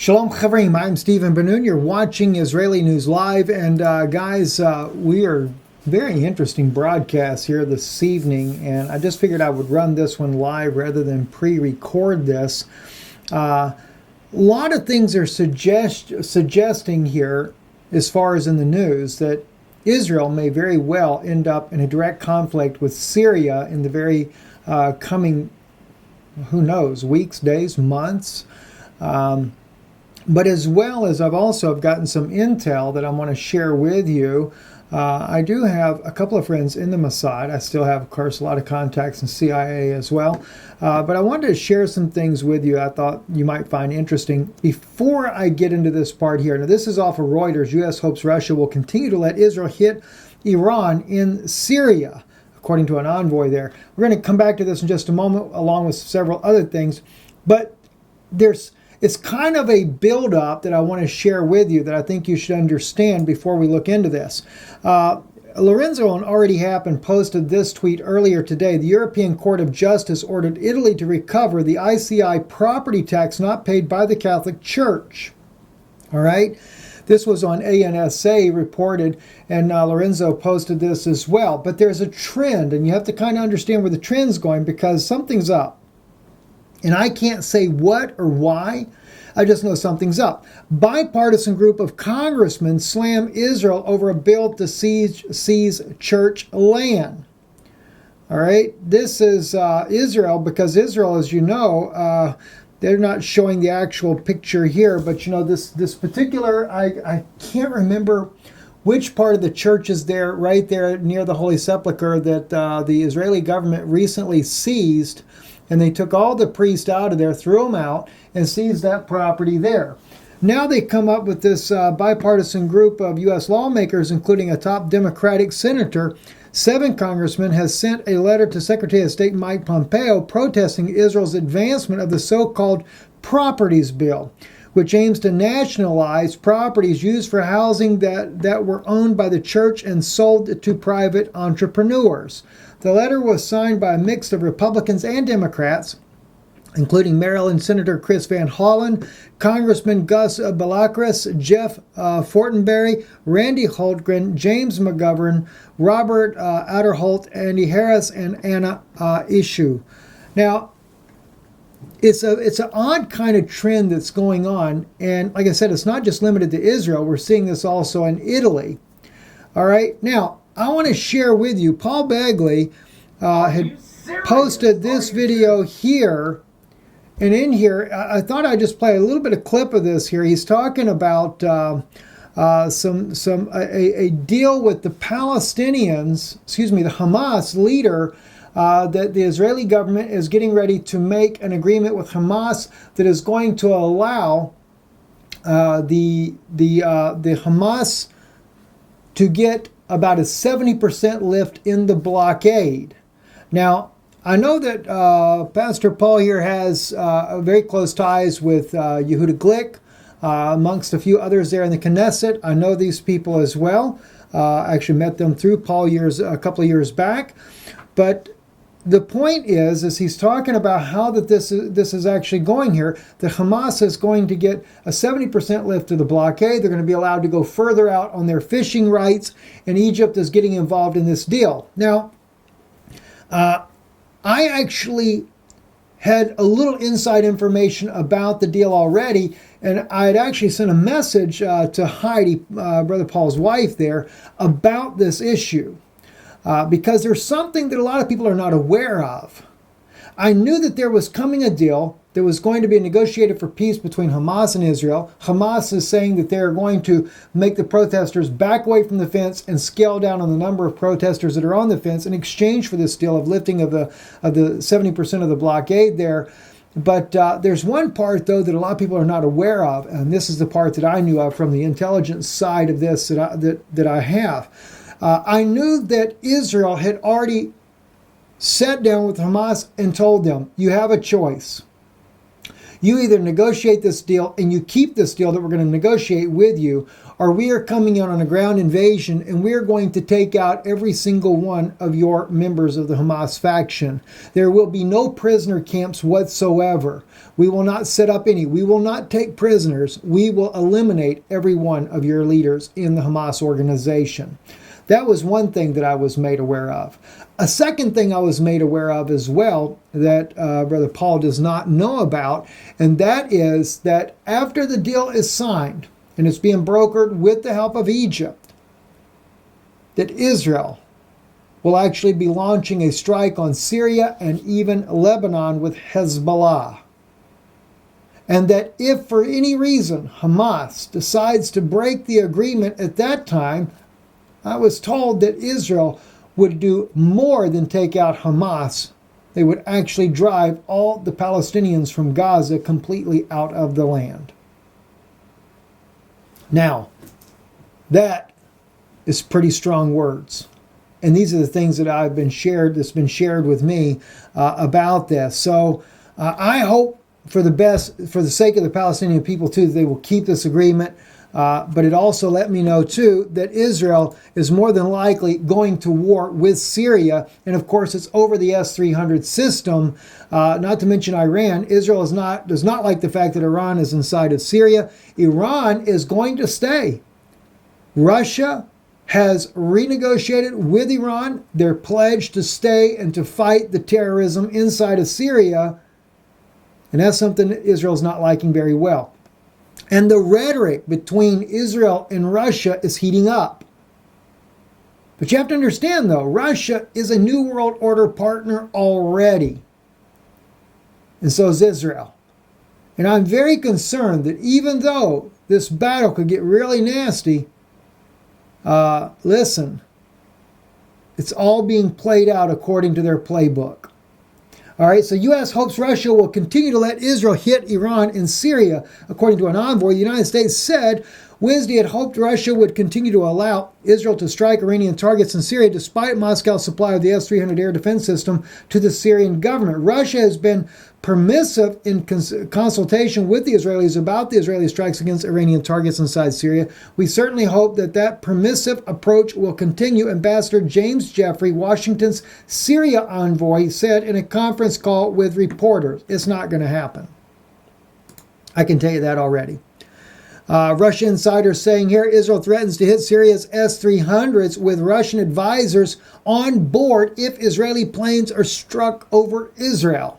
Shalom Chavrim, I'm Stephen Ben-Nun. You're watching Israeli News Live, and guys, we are very interesting broadcast here this evening, and I just figured I would run this one live rather than pre-record this. A lot of things are suggesting here, as far as in the news, that Israel may very well end up in a direct conflict with Syria in the very coming, who knows, weeks, days, months. But as well as I've gotten some intel that I want to share with you. I do have a couple of friends in the Mossad. I still have, of course, a lot of contacts in CIA as well. But I wanted to share some things with you I thought you might find interesting before I get into this part here. Now, this is off of Reuters. U.S. hopes Russia will continue to let Israel hit Iran in Syria, according to an envoy there. We're going to come back to this in just a moment, along with several other things. But it's kind of a build-up that I want to share with you that I think you should understand before we look into this. Lorenzo on Already Happened posted this tweet earlier today. The European Court of Justice ordered Italy to recover the ICI property tax not paid by the Catholic Church. All right? This was on ANSA reported, and Lorenzo posted this as well. But there's a trend, and you have to kind of understand where the trend's going because something's up. And I can't say what or why. I just know something's up. Bipartisan group of congressmen slam Israel over a bill to seize church land. All right. This is Israel, because Israel, as you know, they're not showing the actual picture here. But, you know, this particular, I can't remember which part of the church is there, right there near the Holy Sepulchre, that the Israeli government recently seized. And they took all the priests out of there, threw them out, and seized that property there. Now they come up with this bipartisan group of U.S. lawmakers, including a top Democratic senator. 7 congressmen has sent a letter to Secretary of State Mike Pompeo protesting Israel's advancement of the so-called Properties Bill, which aims to nationalize properties used for housing that were owned by the church and sold to private entrepreneurs. The letter was signed by a mix of Republicans and Democrats, including Maryland Senator Chris Van Hollen, Congressman Gus Balakras, Jeff Fortenberry, Randy Holtgren, James McGovern, Robert Adderholt, Andy Harris, and Anna Issue. Now, it's an odd kind of trend that's going on, and like I said, it's not just limited to Israel. We're seeing this also in Italy. All right, now I want to share with you, Paul Bagley had posted this video here, and in here, I thought I'd just play a little bit of clip of this here. He's talking about a deal with the Palestinians, the Hamas leader, that the Israeli government is getting ready to make an agreement with Hamas that is going to allow the Hamas to get about a 70% lift in the blockade. Now, I know that Pastor Paul here has very close ties with Yehuda Glick, amongst a few others there in the Knesset. I know these people as well. I actually met them through Paul a couple of years back. But the point is he's talking about how that this is actually going here. The Hamas is going to get a 70% lift to the blockade. They're going to be allowed to go further out on their fishing rights, and Egypt is getting involved in this deal. Now, I actually had a little inside information about the deal already, and I had actually sent a message to Heidi, Brother Paul's wife there, about this issue. Because there's something that a lot of people are not aware of. I knew that there was coming a deal that was going to be negotiated for peace between Hamas and Israel. Hamas is saying that they're going to make the protesters back away from the fence and scale down on the number of protesters that are on the fence in exchange for this deal of lifting of the 70% of the blockade there. But there's one part, though, that a lot of people are not aware of, and this is the part that I knew of from the intelligence side of this that I have. I knew that Israel had already sat down with Hamas and told them, you have a choice. You either negotiate this deal and you keep this deal that we're going to negotiate with you, or we are coming in on a ground invasion and we are going to take out every single one of your members of the Hamas faction. There will be no prisoner camps whatsoever. We will not set up any. We will not take prisoners. We will eliminate every one of your leaders in the Hamas organization. That was one thing that I was made aware of. A second thing I was made aware of as well that Brother Paul does not know about, and that is that after the deal is signed and it's being brokered with the help of Egypt, that Israel will actually be launching a strike on Syria and even Lebanon with Hezbollah. And that if for any reason Hamas decides to break the agreement at that time, I was told that Israel would do more than take out Hamas. They would actually drive all the Palestinians from Gaza completely out of the land. Now, that is pretty strong words. And these are the things that that's been shared with me about this. So I hope for the best, for the sake of the Palestinian people too, that they will keep this agreement. But it also let me know, too, that Israel is more than likely going to war with Syria. And, of course, it's over the S-300 system, not to mention Iran. Israel does not like the fact that Iran is inside of Syria. Iran is going to stay. Russia has renegotiated with Iran their pledge to stay and to fight the terrorism inside of Syria. And that's something that Israel's not liking very well. And the rhetoric between Israel and Russia is heating up. But you have to understand, though, Russia is a New World Order partner already. And so is Israel. And I'm very concerned that even though this battle could get really nasty, listen, it's all being played out according to their playbook. All right, so U.S. hopes Russia will continue to let Israel hit Iran and Syria. According to an envoy, the United States said Wednesday it hoped Russia would continue to allow Israel to strike Iranian targets in Syria despite Moscow's supply of the S-300 air defense system to the Syrian government. Russia has been permissive in consultation with the Israelis about the Israeli strikes against Iranian targets inside Syria. We certainly hope that that permissive approach will continue, Ambassador James Jeffrey, Washington's Syria envoy, said in a conference call with reporters. It's not going to happen. I can tell you that already. Russia insiders saying here, Israel threatens to hit Syria's S-300s with Russian advisors on board if Israeli planes are struck over Israel.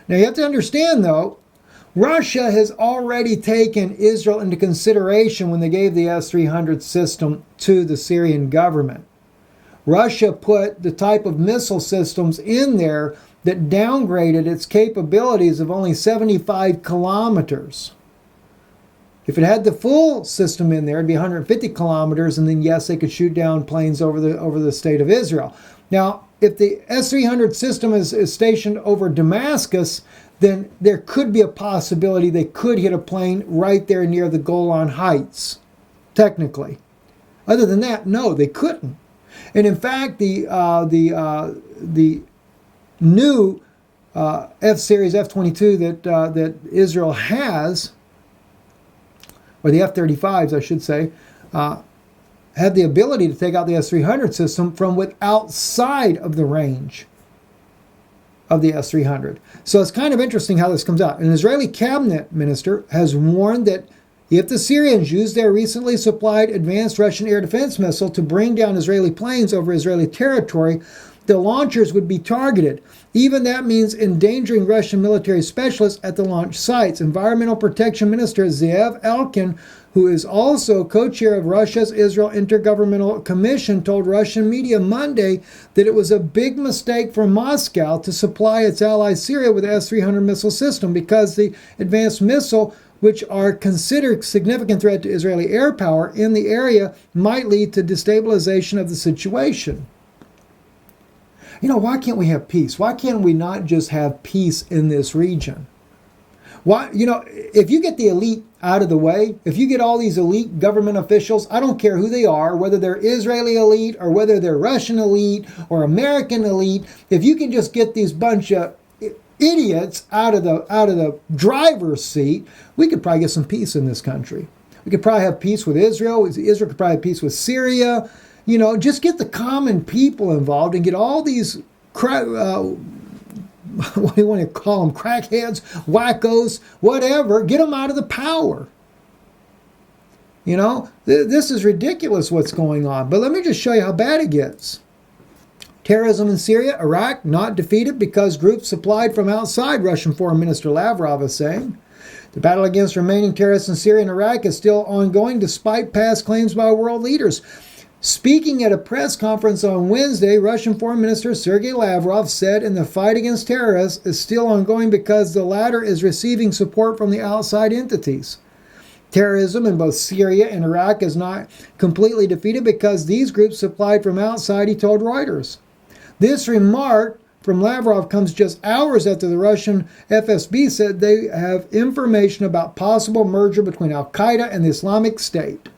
Now you have to understand, though, Russia has already taken Israel into consideration when they gave the S-300 system to the Syrian government. Russia put the type of missile systems in there that downgraded its capabilities of only 75 kilometers. If it had the full system in there, it'd be 150 kilometers, and then yes, they could shoot down planes over the state of Israel. Now, if the S-300 system is stationed over Damascus, then there could be a possibility they could hit a plane right there near the Golan Heights, technically. Other than that, no, they couldn't. And in fact, the new F-Series F-22 that Israel has, or the F-35s, I should say, had the ability to take out the S-300 system from outside of the range of the S-300. So it's kind of interesting how this comes out. An Israeli cabinet minister has warned that if the Syrians use their recently supplied advanced Russian air defense missile to bring down Israeli planes over Israeli territory, the launchers would be targeted. Even that means endangering Russian military specialists at the launch sites. Environmental Protection Minister Zeev Elkin, who is also co-chair of Russia's Israel Intergovernmental Commission, told Russian media Monday that it was a big mistake for Moscow to supply its ally Syria with the S-300 missile system because the advanced missile, which are considered significant threat to Israeli air power in the area, might lead to destabilization of the situation. You know, why can't we have peace? Why can't we not just have peace in this region? Why, you know, if you get the elite out of the way, if you get all these elite government officials, I don't care who they are, whether they're Israeli elite or whether they're Russian elite or American elite, if you can just get these bunch of idiots out of the driver's seat, we could probably get some peace in this country. We could probably have peace with Israel. Israel could probably have peace with Syria. Just get the common people involved and get all these, what do you want to call them, crackheads, wackos, whatever, get them out of the power. This is ridiculous what's going on. But let me just show you how bad it gets. Terrorism in Syria, Iraq, not defeated because groups supplied from outside, Russian Foreign Minister Lavrov is saying. The battle against remaining terrorists in Syria and Iraq is still ongoing despite past claims by world leaders. Speaking at a press conference on Wednesday, Russian Foreign Minister Sergei Lavrov said the fight against terrorists is still ongoing because the latter is receiving support from the outside entities. Terrorism in both Syria and Iraq is not completely defeated because these groups supplied from outside, he told Reuters. This remark from Lavrov comes just hours after the Russian FSB said they have information about possible merger between Al-Qaeda and the Islamic State.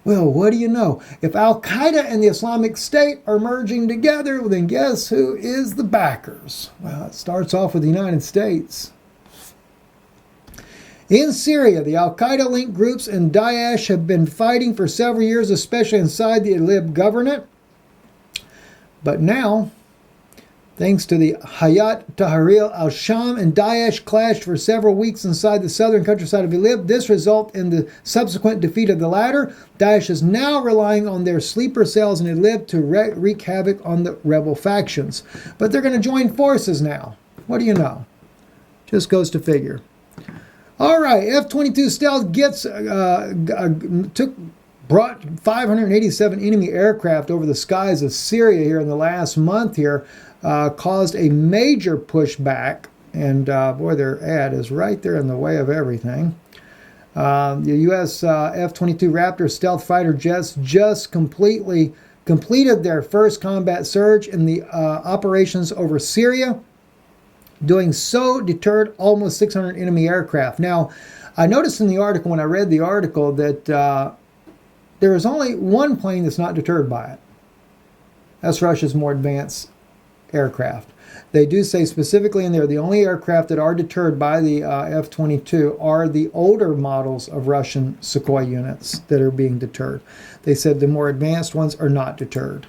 Well, what do you know? If Al-Qaeda and the Islamic State are merging together, then guess who is the backers? Well, it starts off with the United States. In Syria, the Al-Qaeda-linked groups and Daesh have been fighting for several years, especially inside the Idlib governorate. But now, thanks to the Hayat Tahrir al-Sham and Daesh clashed for several weeks inside the southern countryside of Idlib. This resulted in the subsequent defeat of the latter. Daesh is now relying on their sleeper cells in Idlib to wreak havoc on the rebel factions. But they're going to join forces now. What do you know? Just goes to figure. All right, F-22 stealth brought 587 enemy aircraft over the skies of Syria here in the last month here, caused a major pushback, and boy, their ad is right there in the way of everything. The U.S. F-22 Raptor stealth fighter jets just completed their first combat surge in the operations over Syria. Doing so deterred almost 600 enemy aircraft. Now, I noticed in the article, when I read the article, that there is only one plane that's not deterred by it. That's Russia's more advanced aircraft. They do say specifically in there, the only aircraft that are deterred by the F-22 are the older models of Russian Sukhoi units that are being deterred. They said the more advanced ones are not deterred.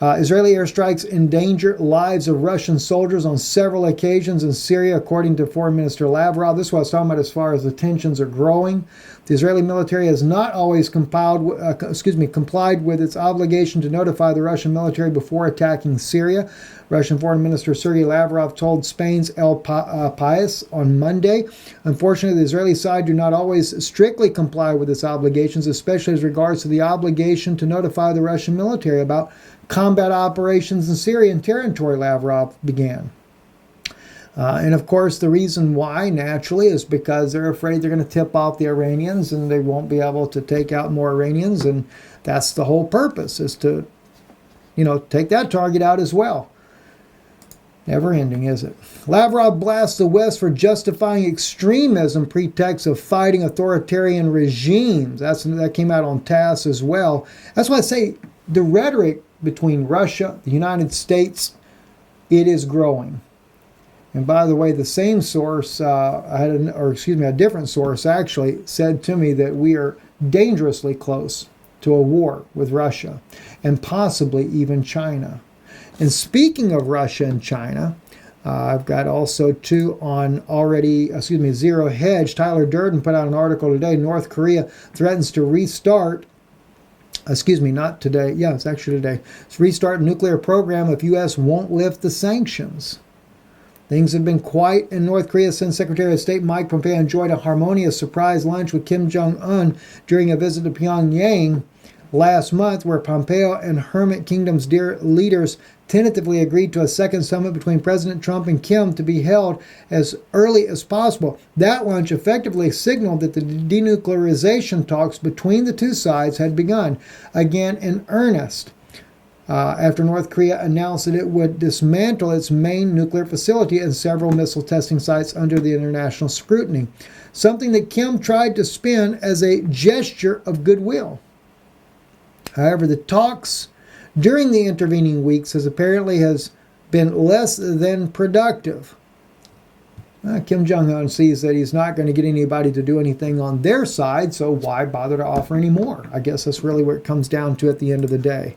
Israeli airstrikes endanger lives of Russian soldiers on several occasions in Syria, according to Foreign Minister Lavrov. This is what I was talking about as far as the tensions are growing. The Israeli military has not always complied with its obligation to notify the Russian military before attacking Syria. Russian Foreign Minister Sergei Lavrov told Spain's El País on Monday. Unfortunately, the Israeli side do not always strictly comply with its obligations, especially as regards to the obligation to notify the Russian military about combat operations in Syrian territory, Lavrov began. And of course, the reason why, naturally, is because they're afraid they're going to tip off the Iranians and they won't be able to take out more Iranians. And that's the whole purpose, is to, take that target out as well. Never ending, is it? Lavrov blasts the West for justifying extremism pretext of fighting authoritarian regimes. That came out on TASS as well. That's why I say the rhetoric between Russia, the United States, it is growing. And by the way, the same source, a different source actually said to me that we are dangerously close to a war with Russia and possibly even China. And speaking of Russia and China, I've got also two on Zero Hedge. Tyler Durden put out an article today. North Korea threatens to restart not today. Yeah, it's actually today. It's restart nuclear program if U.S. won't lift the sanctions. Things have been quiet in North Korea since Secretary of State Mike Pompeo enjoyed a harmonious surprise lunch with Kim Jong-un during a visit to Pyongyang last month, where Pompeo and Hermit Kingdom's dear leaders tentatively agreed to a second summit between President Trump and Kim to be held as early as possible. That lunch effectively signaled that the denuclearization talks between the two sides had begun, again in earnest, after North Korea announced that it would dismantle its main nuclear facility and several missile testing sites under the international scrutiny, something that Kim tried to spin as a gesture of goodwill. However, the talks during the intervening weeks has been less than productive. Kim Jong-un sees that he's not going to get anybody to do anything on their side, so why bother to offer any more? I guess that's really what it comes down to at the end of the day.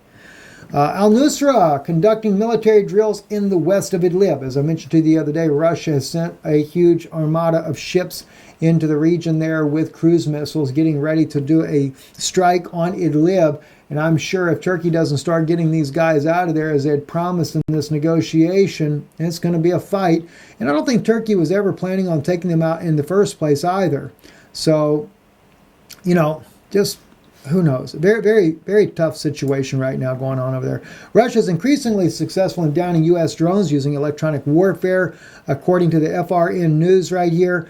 Al-Nusra conducting military drills in the west of Idlib. As I mentioned to you the other day, Russia has sent a huge armada of ships into the region there with cruise missiles, getting ready to do a strike on Idlib. And I'm sure if Turkey doesn't start getting these guys out of there as they had promised in this negotiation, it's going to be a fight. And I don't think Turkey was ever planning on taking them out in the first place either. So, just who knows? Very, very, very tough situation right now going on over there. Russia is increasingly successful in downing U.S. drones using electronic warfare, according to the FRN News right here.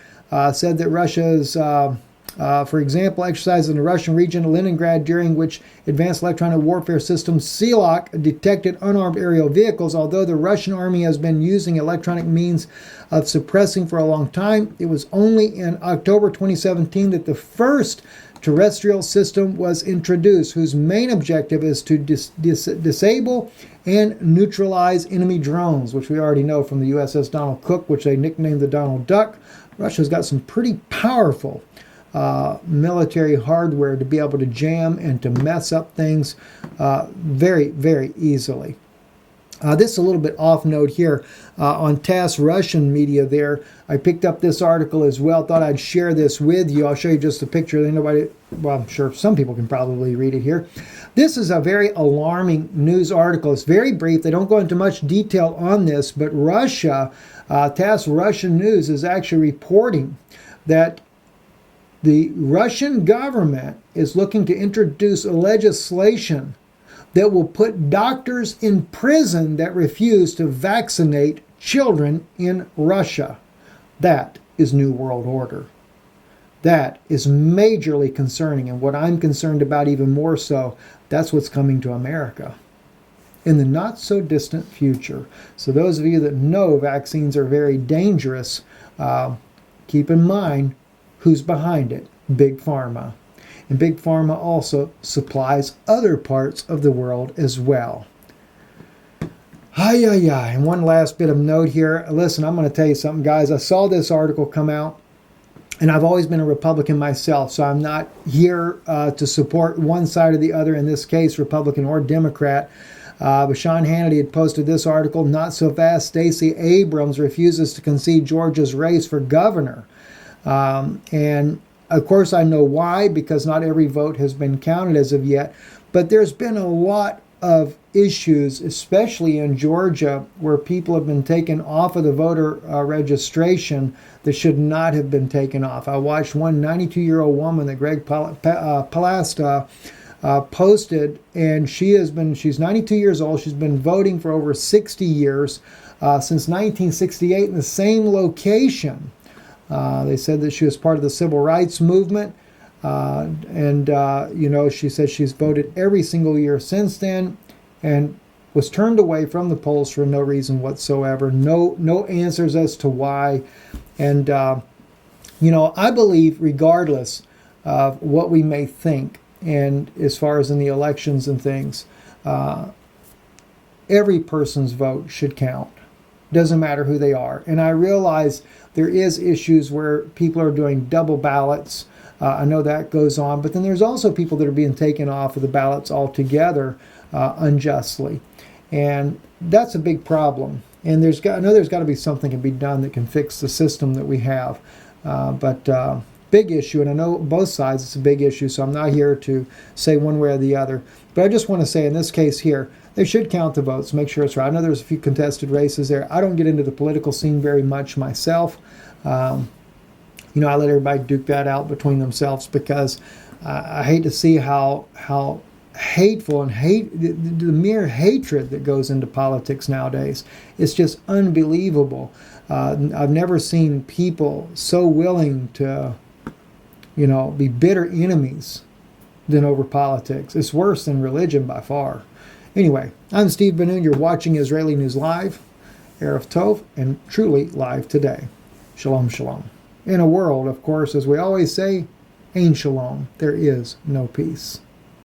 Said that Russia is, for example, exercises in the Russian region of Leningrad, during which advanced electronic warfare system SEALOC detected unarmed aerial vehicles. Although the Russian army has been using electronic means of suppressing for a long time, it was only in October 2017 that the first terrestrial system was introduced, whose main objective is to disable and neutralize enemy drones, which we already know from the USS Donald Cook, which they nicknamed the Donald Duck. Russia's got some pretty powerful military hardware to be able to jam and to mess up things very, very easily. This is a little bit off note here on TASS Russian media there. I picked up this article as well. Thought I'd share this with you. I'll show you just a picture. Well, I'm sure some people can probably read it here. This is a very alarming news article. It's very brief. They don't go into much detail on this, but Russia, TASS Russian News is actually reporting that the Russian government is looking to introduce legislation that will put doctors in prison that refuse to vaccinate children in Russia. That is New World Order. That is majorly concerning, and what I'm concerned about even more so, that's what's coming to America in the not so distant future. So those of you that know vaccines are very dangerous, keep in mind who's behind it. Big Pharma. And Big Pharma also supplies other parts of the world as well. And one last bit of note here. Listen, I'm going to tell you something, guys. I saw this article come out, and I've always been a Republican myself, so I'm not here to support one side or the other, in this case, Republican or Democrat. But Sean Hannity had posted this article, "Not so fast, Stacey Abrams refuses to concede Georgia's race for governor." And of course, I know why, because not every vote has been counted as of yet. But there's been a lot of issues, especially in Georgia, where people have been taken off of the voter registration that should not have been taken off. I watched one 92-year-old woman that Greg Palasta posted, and she's 92 years old. She's been voting for over 60 years, since 1968 in the same location. They said that she was part of the civil rights movement, she said she's voted every single year since then, and was turned away from the polls for no reason whatsoever. No answers as to why. And I believe, regardless of what we may think, and as far as in the elections and things, every person's vote should count. Doesn't matter who they are. And I realize there is issues where people are doing double ballots. I know that goes on. But then there's also people that are being taken off of the ballots altogether unjustly. And that's a big problem. And I know there's got to be something can be done that can fix the system that we have. But big issue. And I know both sides it's a big issue. So I'm not here to say one way or the other. But I just want to say in this case here, they should count the votes, make sure it's right. I know there's a few contested races there. I don't get into the political scene very much myself. I let everybody duke that out between themselves, because I hate to see how hateful and the mere hatred that goes into politics nowadays. It's just unbelievable. I've never seen people so willing to, be bitter enemies than over politics. It's worse than religion by far. Anyway, I'm Steve Benoon. You're watching Israeli News Live, Erev Tov, and truly live today. Shalom, shalom. In a world, of course, as we always say, Ein Shalom. There is no peace.